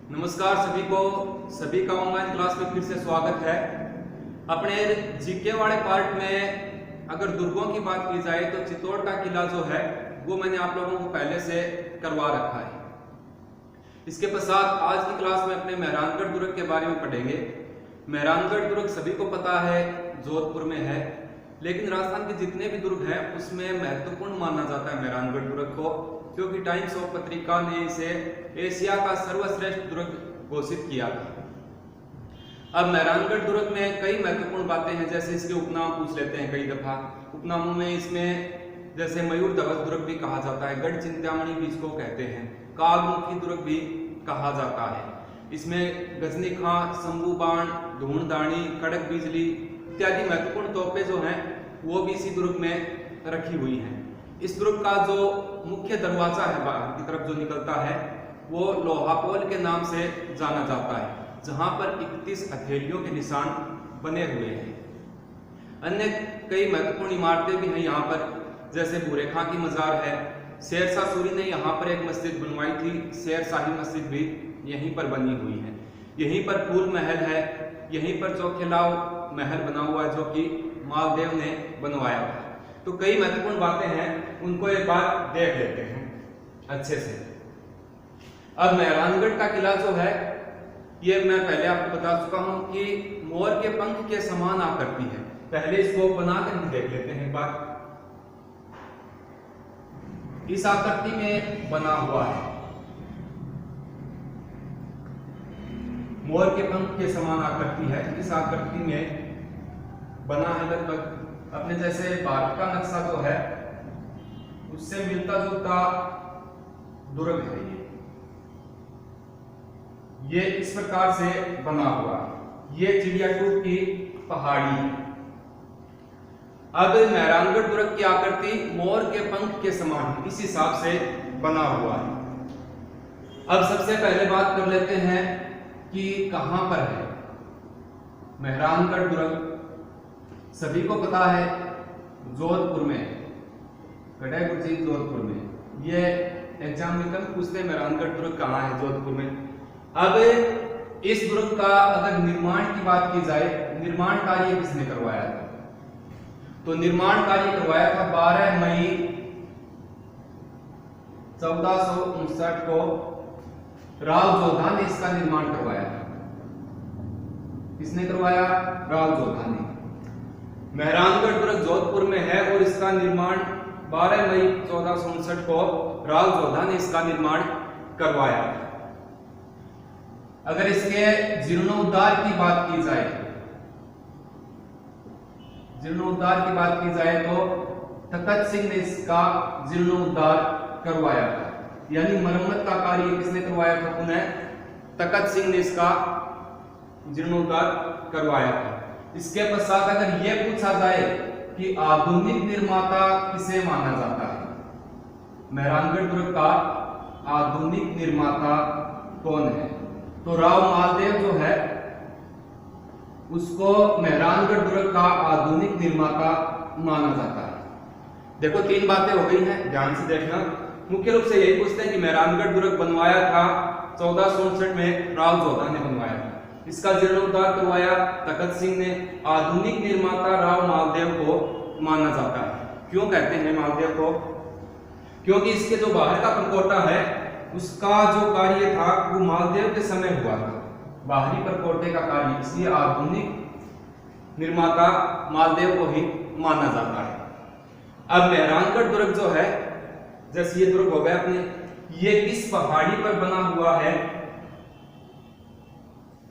नमस्कार सभी का ऑनलाइन क्लास में फिर से स्वागत है। अपने जीके वाले पार्ट में अगर दुर्गों की बात की जाए तो चित्तौड़ का किला जो है वो मैंने आप लोगों को पहले से करवा रखा है। इसके पश्चात आज की क्लास में अपने मेहरानगढ़ दुर्ग के बारे में पढ़ेंगे। मेहरानगढ़ दुर्ग सभी को पता है जोधपुर में है, लेकिन राजस्थान के जितने भी दुर्ग हैं उसमें महत्वपूर्ण माना जाता है मेहरानगढ़ दुर्ग को, क्योंकि टाइम्स ऑफ पत्रिका ने इसे एशिया का सर्वश्रेष्ठ दुर्ग घोषित किया था। अब मेहरानगढ़ दुर्ग में कई महत्वपूर्ण बातें हैं, जैसे इसके उपनाम पूछ लेते हैं कई दफा। उपनामों में इसमें जैसे मयूर ध्वज दुर्ग भी कहा जाता है, गढ़ चिंतामणि भी इसको कहते हैं, कालमुखी दुर्ग भी कहा जाता है। इसमें गजनी खां, शंभू बाण, धूणदानी, कड़क बिजली इत्यादि महत्वपूर्ण तोपें जो हैं वो भी इसी दुर्ग में रखी हुई हैं। इस दुर्ग का जो मुख्य दरवाजा है बाहर की तरफ जो निकलता है वो लोहापोल के नाम से जाना जाता है, जहां पर 31 हथेलियों के निशान बने हुए हैं। अन्य कई महत्वपूर्ण इमारतें भी हैं यहाँ पर, जैसे भूरे खां की मजार है। शेरशाह सूरी ने यहाँ पर एक मस्जिद बनवाई थी, शेरशाही मस्जिद भी यहीं पर बनी हुई है। यहीं पर फूल महल है, यहीं पर चौखेलाव महल बना हुआ है जो कि मालदेव ने बनवाया था। तो कई महत्वपूर्ण बातें हैं, उनको एक बार देख लेते हैं अच्छे से। अब मेहरानगढ़ का किला जो है ये मैं पहले आपको बता चुका हूं कि मोर के पंख के समान आकृति है। पहले इसको बनाकर हम देख लेते हैं एक बार। इस आकृति में बना हुआ है, मोर के पंख के समान आकृति है। इस आकृति में बना है, लगभग अपने जैसे भारत का नक्शा जो है उससे मिलता जुलता दुर्ग है। ये इस प्रकार से बना हुआ, ये चिड़ियाटूप की पहाड़ी है। अब मेहरानगढ़ दुर्ग की आकृति मोर के पंख के समान है, इस हिसाब से बना हुआ है। अब सबसे पहले बात कर लेते हैं कि कहां पर है मेहरानगढ़ दुर्ग। सभी को पता है जोधपुर में, गढ़ेगुर्जी जोधपुर में। ये एग्जाम में कभी पूछते हैं मेहरानगढ़ दुर्ग कहाँ है, जोधपुर में। अब इस दुर्ग का अगर निर्माण की बात की जाए, निर्माण कार्य किसने करवाया था? तो निर्माण कार्य करवाया था 12 मई 1459 को राव जोधा ने इसका निर्माण करवाया था। किसने करवाया? राव जोधा ने। मेहरानगढ़ दुर्ग जोधपुर में है और इसका निर्माण 12 मई 1459 को राव जोधा ने इसका निर्माण करवाया। अगर इसके जीर्णोद्धार की बात की जाए, जीर्णोद्धार की बात की जाए तो तखत सिंह ने इसका जीर्णोद्धार करवाया था, यानी मरम्मत का कार्य किसने करवाया था? पुनः तखत सिंह ने इसका जीर्णोद्धार करवाया था। इसके पश्चात अगर यह पूछा जाए कि आधुनिक निर्माता किसे माना जाता है, मेहरानगढ़ दुर्ग का आधुनिक निर्माता कौन है? तो राव मालदेव जो है उसको मेहरानगढ़ दुर्ग का आधुनिक निर्माता माना जाता है। देखो 3 बातें हो गई हैं, ध्यान से देखना। मुख्य रूप से यही पूछते हैं कि मेहरानगढ़ दुर्ग बनवाया था 1459 में राव जोधा ने बनवाया था, इसका जीर्णोद्धार करवाया तखत सिंह ने। आधुनिक निर्माता राव मालदेव को माना जाता है। क्यों कहते हैं मालदेव को? क्योंकि इसके जो बाहर का परकोटा है उसका जो कार्य था वो मालदेव के समय हुआ था, बाहरी परकोटे का कार्य, इसलिए आधुनिक निर्माता मालदेव को ही माना जाता है। अब मेहरानगढ़ दुर्ग जो है, जैसे ये दुर्ग हो गया अपने, ये किस पहाड़ी पर बना हुआ है?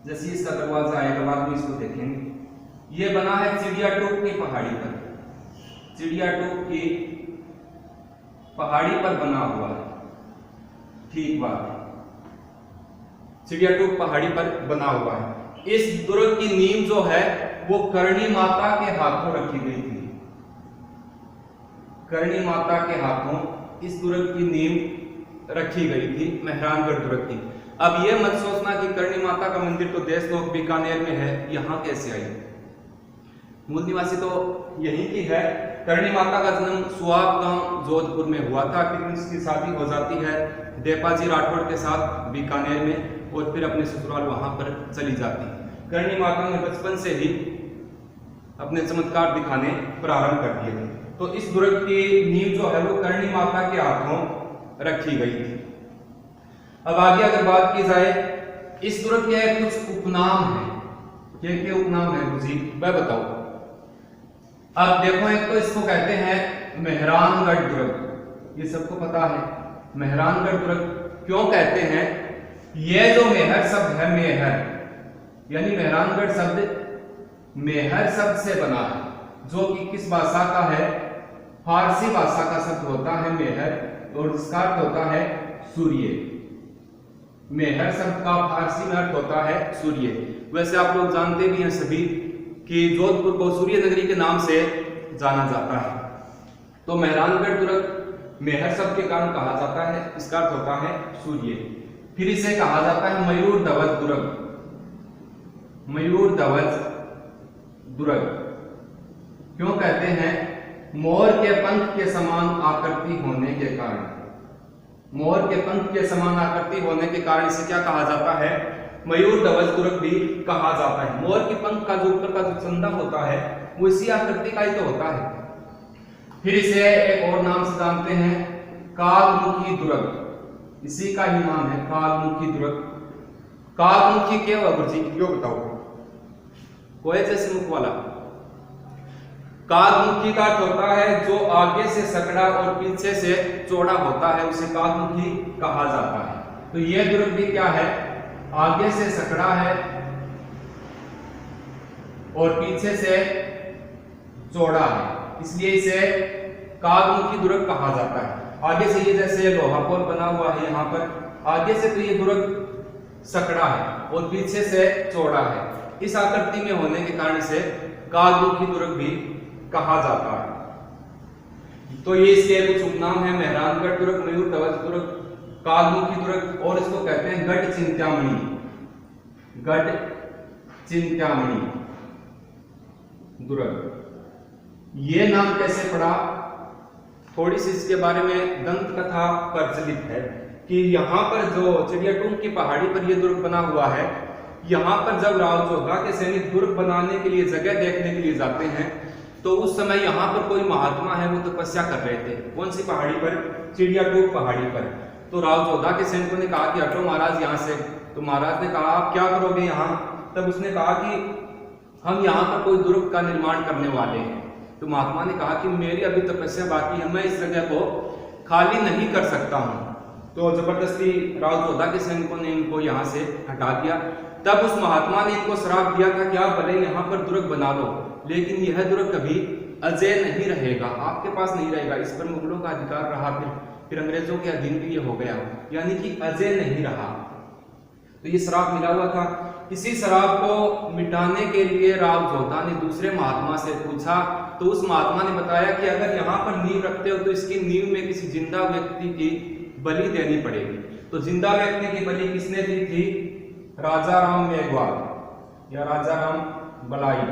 जैसे इसका दरवाजा आएगा, बाद में इसको देखेंगे। ये बना है चिड़ियाटूप की पहाड़ी पर, चिड़ियाटूप की पहाड़ी पर बना हुआ है। ठीक बात है, चिड़ियाटूप पहाड़ी पर बना हुआ है। इस दुर्ग की नींव जो है वो करणी माता के हाथों रखी गई थी। करणी माता के हाथों इस दुर्ग की नींव रखी गई थी, मेहरानगढ़ दुर्ग की। अब यह मत सोचना कि करणी माता का मंदिर तो देशनोक बीकानेर में है, यहां कैसे आई? मूल निवासी तो यहीं की है। करणी माता का जन्म सुआब गांव जोधपुर में हुआ था, फिर उसकी शादी हो जाती है देपाजी राठौड़ के साथ बीकानेर में, और फिर अपने ससुराल वहां पर चली जाती है। करणी माता ने बचपन से ही अपने चमत्कार दिखाने प्रारंभ कर दिए थे। तो इस दुर्ग की नींव जो है वो करणी माता के हाथों रखी गई थी। अब आगे अगर बात की जाए, इस दुर्ग के कुछ उपनाम हैं। क्या उपनाम है जी, वह बताओ। अब देखो, एक तो इसको कहते हैं मेहरानगढ़ दुर्ग, ये सबको पता है। मेहरानगढ़ दुर्ग क्यों कहते हैं? ये जो मेहर शब्द है, मेहर यानी मेहरानगढ़ शब्द मेहर शब्द से बना है, जो कि किस भाषा का है? फारसी भाषा का शब्द होता है मेहर, और इसका अर्थ होता है सूर्य। मेहर शब्द का फारसी में अर्थ होता है सूर्य। वैसे आप लोग जानते भी हैं सभी कि जोधपुर को सूर्य नगरी के नाम से जाना जाता है। तो मेहरानगढ़ दुर्ग मेहर शब्द के कारण कहा जाता है, इसका अर्थ होता है सूर्य। फिर इसे कहा जाता है मयूर ध्वज दुर्ग। मयूर ध्वज दुर्ग क्यों कहते हैं? मोर के पंख के समान आकृति होने के कारण। मोर के पंख के समान आकृति होने के कारण इसे क्या कहा जाता है? मयूर ध्वज दुर्ग भी कहा जाता है। मोर के पंख का जो ऊपर का जो चंदा होता है वो इसी आकृति का ही तो होता है। फिर इसे एक और नाम से जानते हैं, कालमुखी दुर्ग। इसी का ही नाम है कालमुखी दुर्ग। कालमुखी क्या हुआ गुरुजी, क्यों बताओ? कोई जैसे मुख वाला। कालमुखी का अर्थ होता है जो आगे से सकड़ा और पीछे से चौड़ा होता है, उसे कालमुखी कहा जाता है। तो यह दुर्ग भी क्या है? आगे से सकड़ा है और पीछे से चौड़ा है, इसलिए इसे कालमुखी दुर्ग कहा जाता है। आगे से ये जैसे लोहा पोल बना हुआ है यहाँ पर, आगे से तो ये दुर्ग सकड़ा है और पीछे से चौड़ा है। इस आकृति में होने के कारण से कालमुखी दुर्ग भी कहा जाता है। तो ये इसके कुछ उपनाम है, मेहरानगढ़ दुर्ग, मयूर ध्वज दुर्ग, कालमुखी दुर्ग, और इसको कहते हैं गढ़ चिंतामणि। गढ़ चिंतामणि दुर्ग। ये नाम कैसे पड़ा? थोड़ी सी इसके बारे में दंत कथा प्रचलित है कि यहाँ पर जो चिड़ियाटूंग की पहाड़ी पर यह दुर्ग बना हुआ है, यहाँ पर जब राव जोधा के सैनिक दुर्ग बनाने के लिए जगह देखने के लिए जाते हैं तो उस समय यहाँ पर कोई महात्मा है वो तपस्या कर रहे थे। कौन सी पहाड़ी पर? चिड़ियाटूंग पहाड़ी पर। तो राव जोधा के सैनिकों ने कहा कि हटो महाराज यहाँ से। तो महाराज ने कहा आप क्या करोगे यहाँ? तब उसने कहा कि हम यहाँ पर कोई दुर्ग का निर्माण करने वाले हैं। तो महात्मा ने कहा कि मेरी अभी तपस्या बाकी है, मैं इस जगह को खाली नहीं कर सकता हूँ। तो जबरदस्ती राव जोधा के सैनिकों ने इनको यहाँ से हटा दिया। तब उस महात्मा ने इनको श्राप दिया था कि आप भले यहाँ पर दुर्ग बना लो, लेकिन यह दुर्ग कभी अजय नहीं रहेगा, आपके पास नहीं रहेगा। इस पर मुगलों का अधिकार रहा, फिर अंग्रेजों के अधीन भी ये हो गया, यानी कि अजय नहीं रहा। तो ये श्राप मिला हुआ था। इसी श्राप को मिटाने के लिए राव जोधा ने दूसरे महात्मा से पूछा, तो उस महात्मा ने बताया कि अगर यहाँ पर नींव रखते हो तो इसकी नींव में किसी जिंदा व्यक्ति की बलि देनी पड़ेगी। तो जिंदा व्यक्ति की बलि किसने दी थी? राजा राम मेघवाल या राजा राम बलाई।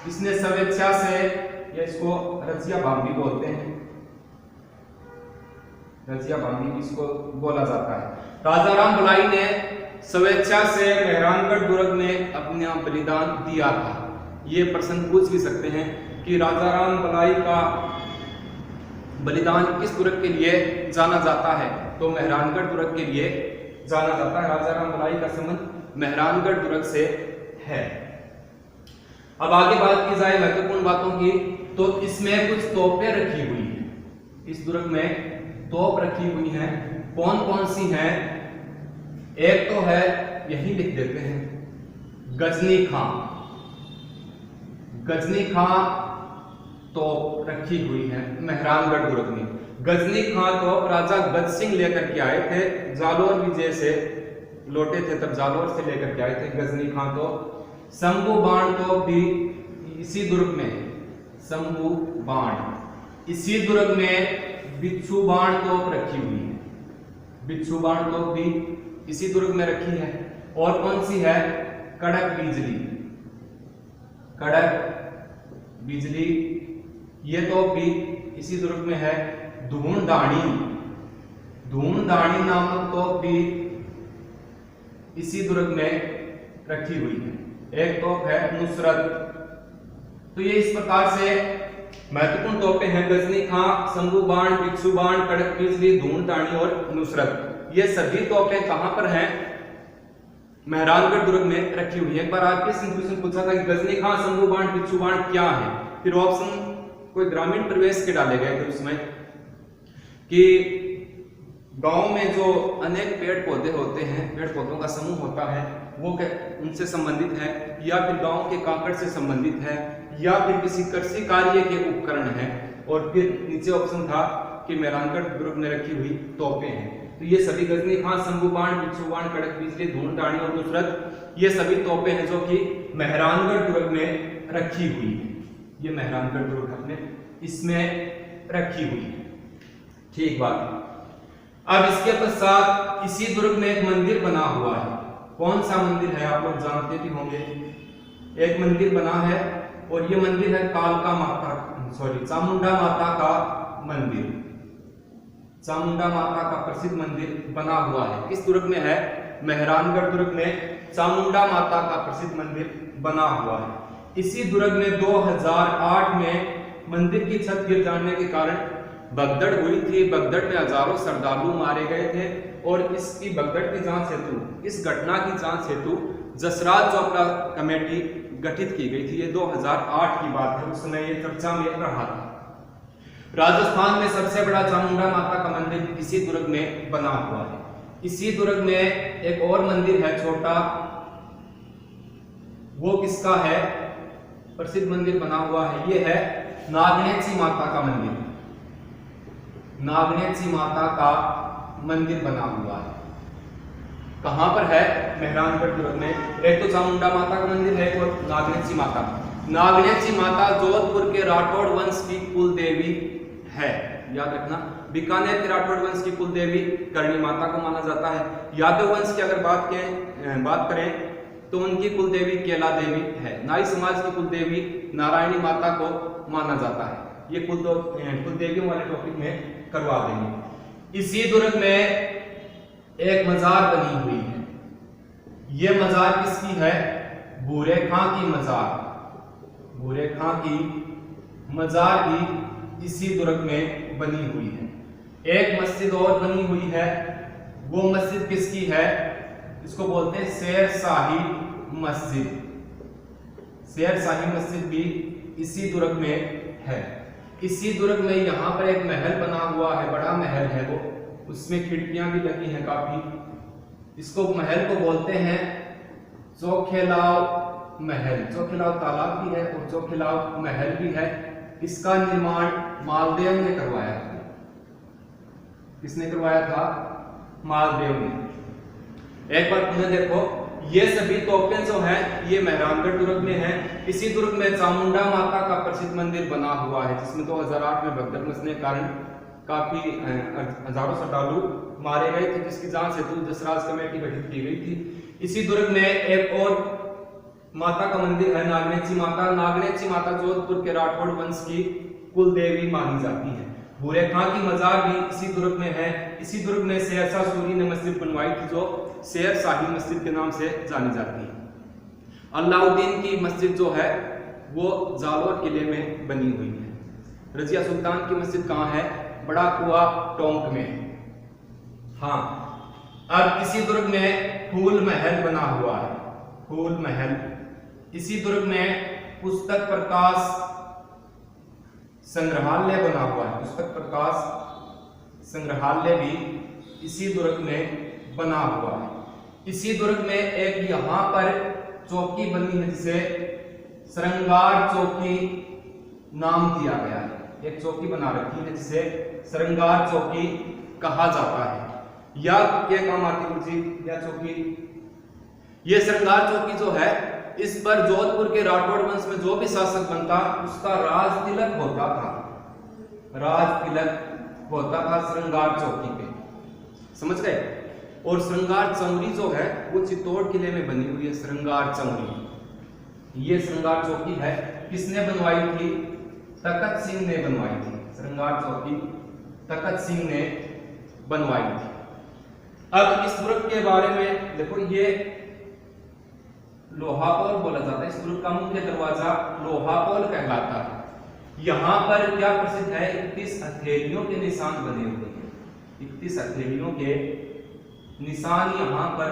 इसने स्वेच्छा से, या इसको रजिया बांबी बोलते हैं, रजिया बांबी इसको बोला जाता है। राजा राम बलाई ने स्वेच्छा से मेहरानगढ़ दुर्ग में अपना बलिदान दिया था। ये प्रश्न पूछ भी सकते हैं कि राजा राम बलाई का बलिदान किस दुर्ग के लिए जाना जाता है? तो मेहरानगढ़ दुर्ग के लिए जाना जाता है। राजा राम बलाई का संबंध मेहरानगढ़ दुर्ग से है। अब आगे बात की जाए महत्वपूर्ण बातों की, तो इसमें कुछ तोपें रखी हुई हैं। इस दुर्ग में तोप रखी हुई हैं। कौन कौन सी हैं? एक तो है, यही लिख देते हैं, गजनी खां। गजनी खां तोप रखी हुई है मेहरानगढ़ दुर्ग में। गजनी खां तोप राजा गज सिंह लेकर के आए थे, जालोर विजय से लौटे थे, तब जालोर से लेकर के आए थे गजनी खां तोप। शंभू बाण तोप भी इसी दुर्ग में, शंभू बाण इसी दुर्ग में। बिच्छू बाण तोप रखी हुई है, बिच्छू बाण तोप भी इसी दुर्ग में रखी है। और कौन सी है? कड़क बिजली, कड़क बिजली। ये तोप भी इसी दुर्ग में है। धूणदानी, धूणदानी नामक तोप भी इसी दुर्ग में रखी हुई है। एक तोप है नुसरत। तो ये इस प्रकार से महत्वपूर्ण तोपें हैं। गजनी खां, शंभू बाण, भिक्षु बाण, कड़क बिजली, धूणदानी और नुसरत। ये सभी तोपें कहां पर हैं? मेहरानगढ़ दुर्ग में रखी हुई है। एक बार आपके क्वेश्चन पूछा था कि गजनी खां, शंभू बाण, भिक्षु बाण क्या है, फिर ऑप्शन कोई ग्रामीण परिवेश के डाले गए थे उसमें कि गांव में जो अनेक पेड़ पौधे होते हैं, पेड़ पौधों का समूह होता है, वो उनसे संबंधित है, या फिर गांव के काकड़ से संबंधित है, या फिर किसी कृषि कार्य के उपकरण है। और फिर नीचे ऑप्शन था कि मेहरानगढ़ दुर्ग में रखी हुई तोपें हैं। तो ये सभी गजनी खां, शंभू बाण, भिक्षु बाण, कड़क बिजली, धूणदानी और नुसरत, ये सभी तोपें हैं जो कि मेहरानगढ़ दुर्ग में रखी हुई है। ये मेहरानगढ़ दुर्ग अपने इसमें रखी हुई है। ठीक बात। अब इसके पश्चात इसी दुर्ग में एक मंदिर बना हुआ है। कौन सा मंदिर है आप लोग जानते भी होंगे। एक मंदिर बना है और ये मंदिर है कालका माता, चामुंडा माता का मंदिर। चामुंडा माता का प्रसिद्ध मंदिर बना हुआ है। किस दुर्ग में है? मेहरानगढ़ दुर्ग में चामुंडा माता का प्रसिद्ध मंदिर बना हुआ है। इसी दुर्ग में 2008 में मंदिर की छत गिर जाने के कारण भगदड़ हुई थी। भगदड़ में हजारों श्रद्धालु मारे गए थे और इसकी भगदड़ की जांच हेतु, इस घटना की जांच हेतु जसराज चोपड़ा कमेटी गठित की गई थी। ये 2008 की बात है, उस समय ये चर्चा में रहा था। राजस्थान में सबसे बड़ा चामुंडा माता का मंदिर इसी दुर्ग में बना हुआ है। इसी दुर्ग में एक और मंदिर है छोटा, वो किसका है? प्रसिद्ध मंदिर बना हुआ है, ये है नागनेची माता का मंदिर। नागनेची माता का मंदिर बना हुआ है। कहां पर है? मेहरानगढ़ दुर्ग में। एक तो चामुंडा माता का मंदिर है और नागनेची माता। नागनेची माता जोधपुर के राठौड़ वंश की कुल देवी है, याद रखना। बीकानेर के राठौड़ वंश की कुल देवी करणी माता को माना जाता है। यादव वंश की अगर बात करें तो उनकी कुल देवी केला देवी है। नाई समाज की कुल देवी नारायणी माता को माना जाता है। ये कुल देवियों वाले टॉपिक में करवा देंगे। इसी दुर्ग में एक मजार बनी हुई है। ये मजार किसकी है? भूरे खां की मजार। भूरे खां की मजार भी इसी दुर्ग में बनी हुई है। एक मस्जिद और बनी हुई है, वो मस्जिद किसकी है? इसको बोलते हैं शेर शाही मस्जिद। शेर शाही मस्जिद भी इसी दुर्ग में है। इसी दुर्ग में यहाँ पर एक महल बना हुआ है, बड़ा महल है वो, उसमें खिड़कियां भी लगी हैं काफी। इसको महल को बोलते हैं चोखेलाव महल। चोखेलाव तालाब भी है और चोखेलाव महल भी है। इसका निर्माण मालदेव ने करवाया था। किसने करवाया था? मालदेव ने। एक बार पुनः देखो, ये सभी तोपें जो हैं ये मेहरानगढ़ दुर्ग में हैं। इसी दुर्ग में चामुंडा माता का प्रसिद्ध मंदिर बना हुआ है, जिसमें 2008 में भगदड़ मचने के कारण काफी हजारों श्रद्धालु मारे गए थे, जिसकी जांच हेतु जसराज कमेटी गठित की गई थी। इसी दुर्ग में एक और माता का मंदिर है, नागनेची माता। नागनेची माता जोधपुर के राठौड़ वंश की कुल देवी मानी जाती है। भूरे खां की मजार भी इसी दुर्ग में है। इसी दुर्ग में शेरशाह सूरी ने मस्जिद बनवाई थी, जो शेर शाही मस्जिद के नाम से जानी जाती है। अलाउद्दीन की मस्जिद जो है वो जालोर किले में बनी हुई है। रजिया सुल्तान की मस्जिद कहाँ है? बड़ा कुआ टोंक में। हाँ, अब इसी दुर्ग में फूल महल बना हुआ है। फूल महल। इसी दुर्ग में पुस्तक प्रकाश संग्रहालय बना हुआ है। पुस्तक प्रकाश संग्रहालय भी इसी दुर्ग में बना हुआ है। इसी दुर्ग में एक यहाँ पर चौकी बनी है, जिसे श्रृंगार चौकी नाम दिया गया है। एक चौकी बना रखी है जिसे श्रृंगार चौकी कहा जाता है। या क्या काम आती है या चौकी? ये श्रृंगार चौकी जो है, इस पर जोधपुर के राठौड़ वंश में जो भी शासक बनता उसका राज तिलक होता था। राज तिलक होता था श्रृंगार चौकी पे, समझ गए? और श्रृंगार चौरी जो है वो चित्तौड़ किले में बनी हुई है। श्रृंगार चौरी, ये श्रृंगार चौकी है किसने बनवाई थी? तखत सिंह ने बनवाई थी। श्रृंगार चौकी तखत सिंह ने बनवाई थी। अब इस दुर्ग के बारे में देखो, ये लोहापोल बोला जाता है। इस दुर्ग का मुख्य दरवाजा लोहापोल कहलाता है। यहाँ पर क्या प्रसिद्ध है? 31 हथेलियों के निशान बने हुए हैं। 31 हथेलियों के निशान यहाँ पर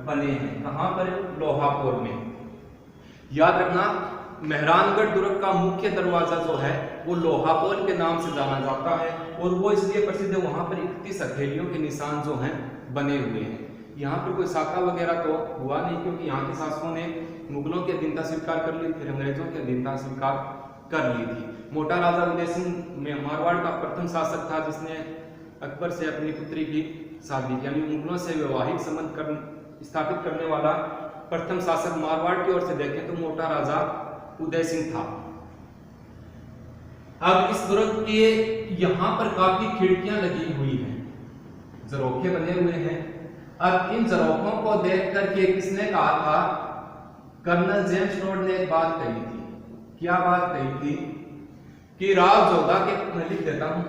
बने हैं। कहाँ पर? लोहापोल में। याद रखना, मेहरानगढ़ दुर्ग का मुख्य दरवाजा जो है वो लोहापोल के नाम से जाना जाता है, और वो इसलिए प्रसिद्ध है, वहां पर 31 हथेलियों के निशान जो हैं बने हुए हैं। यहाँ पर कोई साका वगैरह तो हुआ नहीं, क्योंकि यहाँ के शासकों ने मुगलों की अधीनता स्वीकार कर ली, फिर अंग्रेजों की अधीनता स्वीकार कर ली थी। मोटा राजा उदय सिंह में मारवाड़ का प्रथम शासक था, जिसने अकबर से अपनी पुत्री की शादी, यानी मुगलों से वैवाहिक संबंध स्थापित करने वाला प्रथम शासक मारवाड़ की ओर से देखें तो मोटा राजा उदय सिंह था। अब इस दुर्ग के यहाँ पर काफी खिड़कियां लगी हुई हैं, झरोखे बने हुए हैं। अब इन झरोखों को देख करके किसने कहा था? कर्नल जेम्स टोड ने एक बात कही थी। क्या बात कही थी? कि राव जोधा के, मैं लिख देता हूं,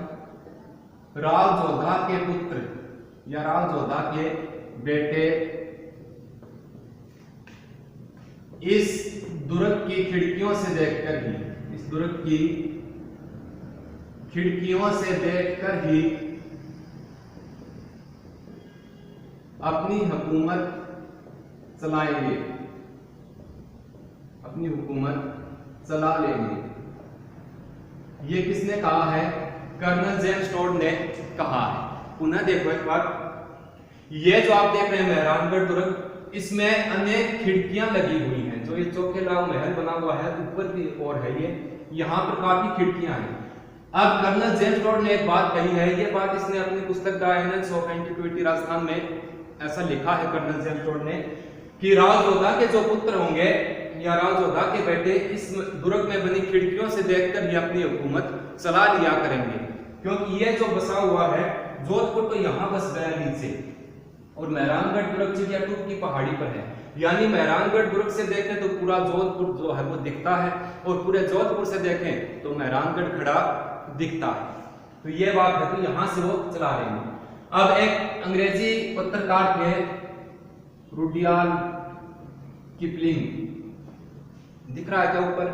राव जोधा के पुत्र या राव जोधा के बेटे इस दुर्ग की खिड़कियों से देखकर ही, इस दुर्ग की खिड़कियों से देखकर ही अपनी हुकूमत चलाएंगे, अपनी हुकूमत चला लेंगे। ये किसने कहा है? कर्नल जेम्स टोड ने कहा है। पुनः देखो एक बार, ये जो आप देख रहे हैं मेहरानगढ़ दुर्ग, इसमें अनेक खिड़कियां लगी हुई हैं। जो ये चौकेला महल बना हुआ है ऊपर की ओर है, ये यहाँ पर काफी खिड़कियां हैं। अब कर्नल जेम्स टोड ने एक बात कही है, ये बात इसने अपनी पुस्तक the annuls of antiquity Rajasthan में ऐसा लिखा है कर्नल जेम्स टोड ने, कि राव जोधा के जो पुत्र होंगे या राव जोधा के बेटे इस दुर्ग में बनी खिड़कियों से देखकर ही अपनी हुकूमत चला लिया करेंगे। क्योंकि ये जो बसा हुआ है जोधपुर, तो यहाँ बस गया नीचे, और मेहरानगढ़ दुर्ग चिड़ियाटूप की पहाड़ी पर है। यानी मेहरानगढ़ दुर्ग से देखें तो पूरा जोधपुर जो है वो दिखता है, और पूरे जोधपुर से देखें तो मेहरानगढ़ खड़ा दिखता है। तो ये बात है, तो यहां से वो चला रहे हैं। अब एक अंग्रेजी पत्रकार थे रुडयार्ड किपलिंग, दिख रहा है क्या ऊपर?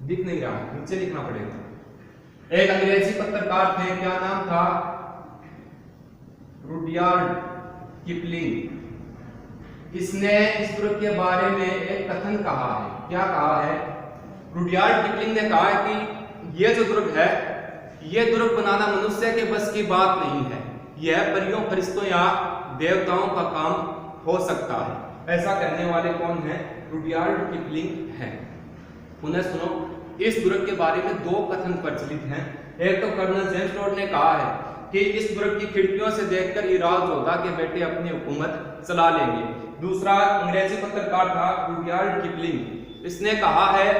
दिख नहीं रहा, नीचे लिखना पड़ेगा। एक अंग्रेजी पत्रकार थे, क्या नाम था? Rudyard Kipling. इसने इस दुर्ग के बारे में एक कथन कहा है। क्या कहा है? रुडयार्ड किपलिंग ने कहा है कि ये जो दुर्ग है, ये दुर्ग बनाना मनुष्य के बस की बात नहीं है, यह परियों, फरिश्तों या देवताओं का काम हो सकता है। ऐसा कहने वाले कौन है? रुडयार्ड किपलिंग है। पुनः सुनो, इस दुर्ग के बारे में दो कथन प्रचलित हैं। एक तो कर्नल जेम्स टोड ने कहा है कि इस दुर्ग की खिड़कियों से देखकर ही राव जोधा के बेटे अपनी हुकूमत चला लेंगे। दूसरा अंग्रेजी पत्रकार था रुडयार्ड किपलिंग, इसने कहा है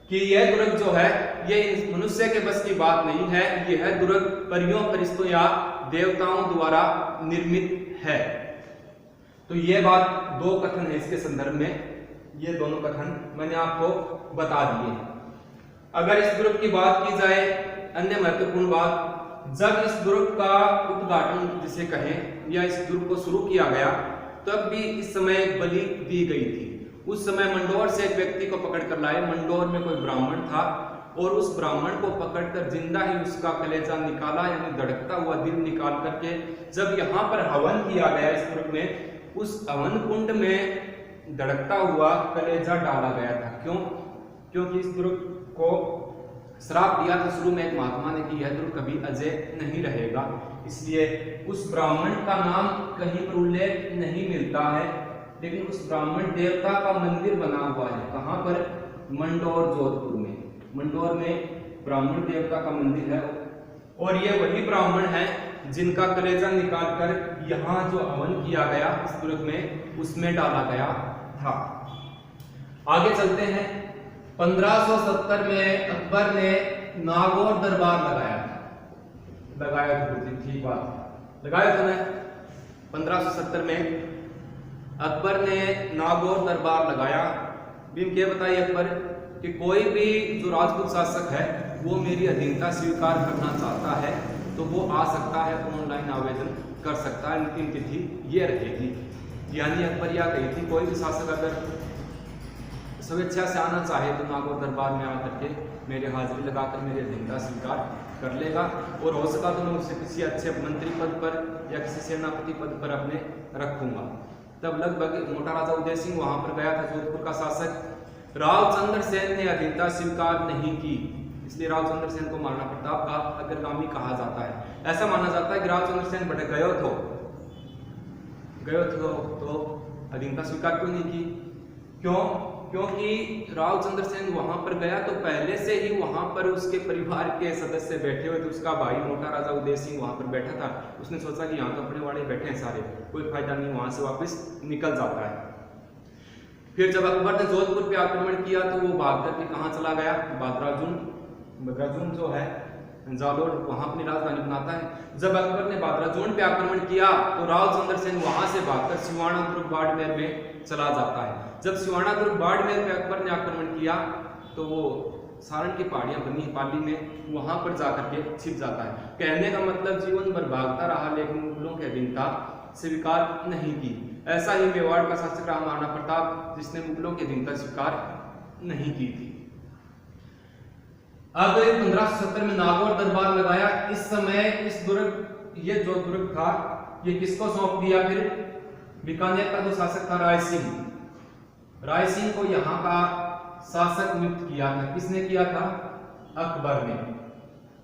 कि यह दुर्ग जो है ये मनुष्य के बस की बात नहीं है, यह दुर्ग परियों, फरिश्तों या देवताओं द्वारा निर्मित है। तो ये बात, दो कथन है इसके संदर्भ में, ये दोनों कथन मैंने आपको बता दिए। अगर इस दुर्ग की बात की जाए, अन्य महत्वपूर्ण बात, जब इस दुर्ग का उद्घाटन जिसे कहें या इस दुर्ग को शुरू किया गया, तब भी इस समय बलि दी गई थी। उस समय मंडोर से एक व्यक्ति को पकड़कर लाए। मंडोर में कोई ब्राह्मण था, और उस ब्राह्मण को पकड़कर जिंदा ही उसका कलेजा निकाला, यानी धड़कता हुआ दिल निकाल करके जब यहाँ पर हवन किया गया इस दुर्ग में, उस हवन कुंड में धड़कता हुआ कलेजा डाला गया था। क्यों? क्योंकि इस दुर्ग को श्राप दिया था शुरू में एक महात्मा ने कि यह दुर्ग कभी अजय नहीं रहेगा, इसलिए उस ब्राह्मण का नाम कहीं पर उल्लेख नहीं मिलता है, लेकिन उस ब्राह्मण देवता का मंदिर बना हुआ है। कहाँ पर? मंडोर, जोधपुर में। मंडोर में ब्राह्मण देवता का मंदिर है, और ये वही ब्राह्मण है जिनका कलेजा निकालकर यहाँ जो हवन किया गया इस दुर्ग में, उसमें डाला गया था। आगे चलते हैं। 1570 में अकबर ने नागौर दरबार लगाया था, ठीक बात, लगाया था ना। 1570 में अकबर ने नागौर दरबार लगाया। भीम क्या बताइए अकबर? कि कोई भी जो राजपूत शासक है वो मेरी अधीनता स्वीकार करना चाहता है तो वो आ सकता है, ऑनलाइन आवेदन कर सकता है। अंतिम तिथि ये रहेगी। यानी अकबर यह कही थी कोई भी शासक अगर स्वेच्छा से आना चाहे तो नागौर दरबार में आकर के मेरे हाजिरी लगाकर मेरी अधीनता स्वीकार कर लेगा, और हो सका तो मैं उसे किसी अच्छे मंत्री पद पर या किसी सेनापति पद पर अपने रखूंगा। तब लगभग मोटा राजा उदय सिंह वहां पर गया था, जोधपुर का शासक। रावचंद्र सेन ने अधीनता स्वीकार नहीं की, इसलिए रावचंद्र सेन को महाराणा प्रताप का अग्रगामी कहा जाता है। ऐसा माना जाता है कि रावचंद्र सेन भटक गयो तो अधीनता स्वीकार क्यों नहीं की? क्योंकि रावचंद्र सेन वहां पर गया तो पहले से ही वहां पर उसके परिवार के सदस्य बैठे हुए थे। उसका भाई मोटा राजा उदय सिंह वहां पर बैठा था। उसने सोचा कि यहाँ तो अपने वाले बैठे हैं सारे, कोई फायदा नहीं, वहां से वापस निकल जाता है। फिर जब अकबर ने जोधपुर पे आक्रमण किया तो वो भाग करके कहाँ चला गया? बद्राजून जो है जालोर, वहां अपनी राजधानी बनाता है। जब अकबर ने बद्राजून पे आक्रमण किया तो रावचंद्र सेन वहां से भागकर सिवाना दुर्ग बाड़मेर में चला जाता है। जब सिवाना दुर्ग बाड़मेर पे अकबर ने आक्रमण किया तो वो सारण की पहाड़ियां बनी पाली में, वहां पर जाकर के छिप जाता है। कहने का मतलब जीवन भर भागता रहा लेकिन मुगलों की अधीनता स्वीकार नहीं की। ऐसा ही मेवाड़ का शासक रहा महाराणा प्रताप, जिसने मुगलों की अधीनता स्वीकार नहीं की थी। अब 1570 में नागौर दरबार लगाया। इस समय इस दुर्ग, ये जो दुर्ग था ये किसको सौंप दिया? फिर बीकानेर का जो शासक था राय सिंह को यहाँ का शासक नियुक्त किया था। किसने किया था? अकबर ने।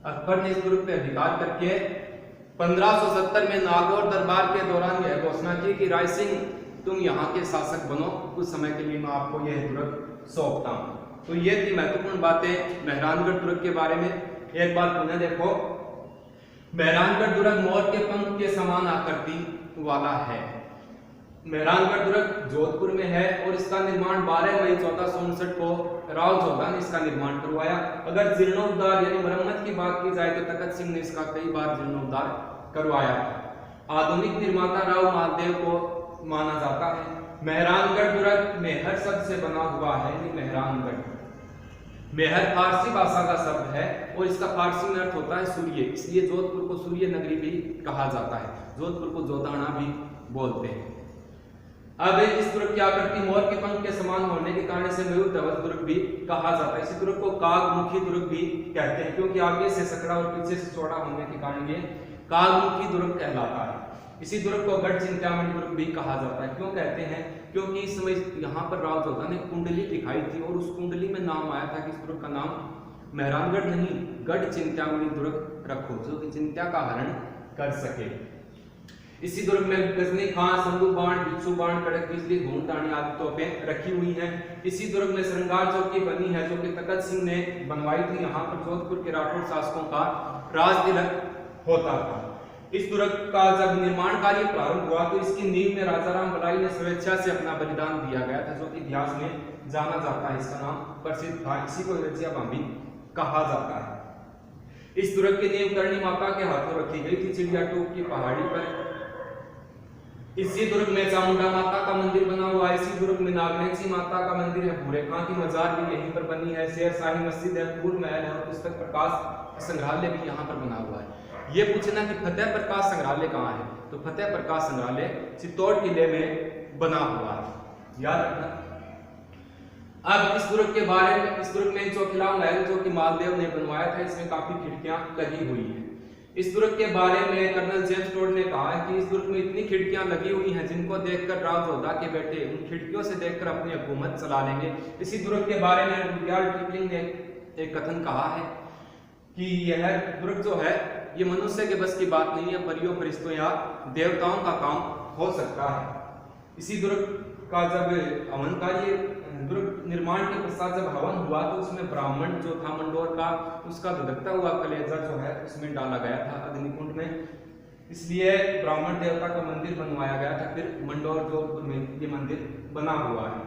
अकबर ने इस दुर्ग पे अधिकार करके 1570 में नागौर दरबार के दौरान यह घोषणा की कि राय सिंह तुम यहाँ के शासक बनो, कुछ समय के लिए मैं आपको यह दुर्ग सौंपता हूं। तो ये थी महत्वपूर्ण बातें मेहरानगढ़ दुर्ग के बारे में। एक बार पुनः देखो, मेहरानगढ़ दुर्ग मोर के पंख के समान आकृति वाला है। मेहरानगढ़ दुर्ग जोधपुर में है और इसका निर्माण 12 मई 1459 को राव जोधा ने इसका निर्माण करवाया। अगर जीर्णोद्धार यानी मरम्मत की बात की जाए तो तखत सिंह ने इसका कई बार जीर्णोद्धार करवाया था। आधुनिक निर्माता राव मालदेव को माना जाता है। मेहरानगढ़ दुर्ग मेहर शब्द से बना हुआ है। ये मेहरानगढ़, मेहर फारसी भाषा का शब्द है और इसका फारसी में अर्थ होता है सूर्य, इसलिए जोधपुर को सूर्य नगरी भी कहा जाता है। जोधपुर को जोधाना भी बोलते हैं। अब इस दुर्ग की आकृति मोर के पंख के समान होने के कारण से मयूर धवज दुर्ग भी कहा जाता है। इसी दुर्ग को कागमुखी दुर्ग भी कहते हैं, क्योंकि आगे से सकड़ा और पीछे से चौड़ा होने के कारण ये कागमुखी दुर्ग कहलाता है। इसी दुर्ग को गढ़ चिंतामणि दुर्ग भी कहा जाता है। क्यों कहते हैं? क्योंकि इस समय यहाँ पर राव जोधा ने कुंडली दिखाई थी और उस कुंडली में नाम आया था कि इस दुर्ग का नाम मेहरानगढ़ नहीं गढ़ चिंतामणि दुर्ग रखो, जो कि चिंता का हरण कर सके। इसी दुर्ग में गजनी खां, शंभू बाण, बिच्छू बाण, कड़क बिजली, घूंघटानी आदि तोपें रखी हुई हैं। इसी दुर्ग में श्रृंगार चौकी बनी है जो कि तखत सिंह ने बनवाई थी। यहाँ पर जोधपुर के राठौर शासकों का राज तिलक होता था। इस दुर्ग का जब निर्माण कार्य प्रारंभ हुआ तो इसकी नींव में राजाराम बलाई ने स्वेच्छा से अपना बलिदान दिया गया था, जो कि इतिहास में जाना जाता है। इसका नाम प्रसिद्ध था, इसी को रजिया भाभी कहा जाता है। इस दुर्ग की नींव करणी माता के हाथों रखी गई थी चिड़िया टूप की पहाड़ी पर। इसी दुर्ग में चामुंडा माता का मंदिर बना हुआ है। इसी दुर्ग में नागनेची माता का मंदिर है। भूरे खां की मजार भी यहीं पर बनी है। शेर शाही मस्जिद है, फूल महल है और पुस्तक प्रकाश संग्रहालय भी यहाँ पर बना हुआ है। ये पूछना कि फतेह प्रकाश संग्रहालय कहाँ है, तो फतेह प्रकाश संग्रहालय चित्तौड़ किले में बना हुआ है, याद रखना। अब इस दुर्ग के बारे में, इस दुर्ग में चौकिला महल जो कि मालदेव ने बनवाया था, इसमें काफी खिड़कियां लगी हुई हैं। इस दुर्ग के बारे में कर्नल जेम्स टोड ने कहा है कि इस दुर्ग में इतनी खिड़कियां लगी हुई हैं जिनको देखकर राव जोधा के बेटे उन खिड़कियों से देखकर अपनी हुकूमत चला लेंगे। इसी दुर्ग के बारे में रुडयार्ड किपलिंग ने एक कथन कहा है कि यह दुर्ग जो है ये मनुष्य के बस की बात नहीं है, परियों फरिश्तों या देवताओं का काम हो सकता है। इसी दुर्ग का जब हवन कार्य, दुर्ग निर्माण के पश्चात जब हवन हुआ तो उसमें ब्राह्मण जो था मंडोर का, उसका धधकता हुआ कलेजा जो है उसमें डाला गया था अग्निकुंड में, इसलिए ब्राह्मण देवता का मंदिर बनवाया गया था। फिर मंडोर जोधपुर में ये मंदिर बना हुआ है।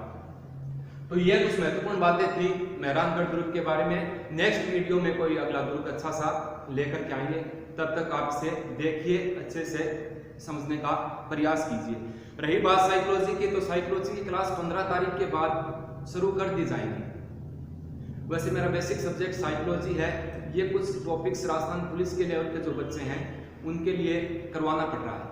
तो ये कुछ महत्वपूर्ण बातें थी मेहरानगढ़ दुर्ग के बारे में। नेक्स्ट वीडियो में कोई अगला दुर्ग अच्छा सा लेकर के आएंगे, तब तक आप इसे देखिए, अच्छे से समझने का प्रयास कीजिए। रही बात साइकोलॉजी की, तो साइकोलॉजी की क्लास 15 तारीख के बाद शुरू कर दी जाएगी। वैसे मेरा बेसिक सब्जेक्ट साइकोलॉजी है। ये कुछ टॉपिक्स राजस्थान पुलिस के लेवल के जो बच्चे हैं उनके लिए करवाना पड़ रहा है।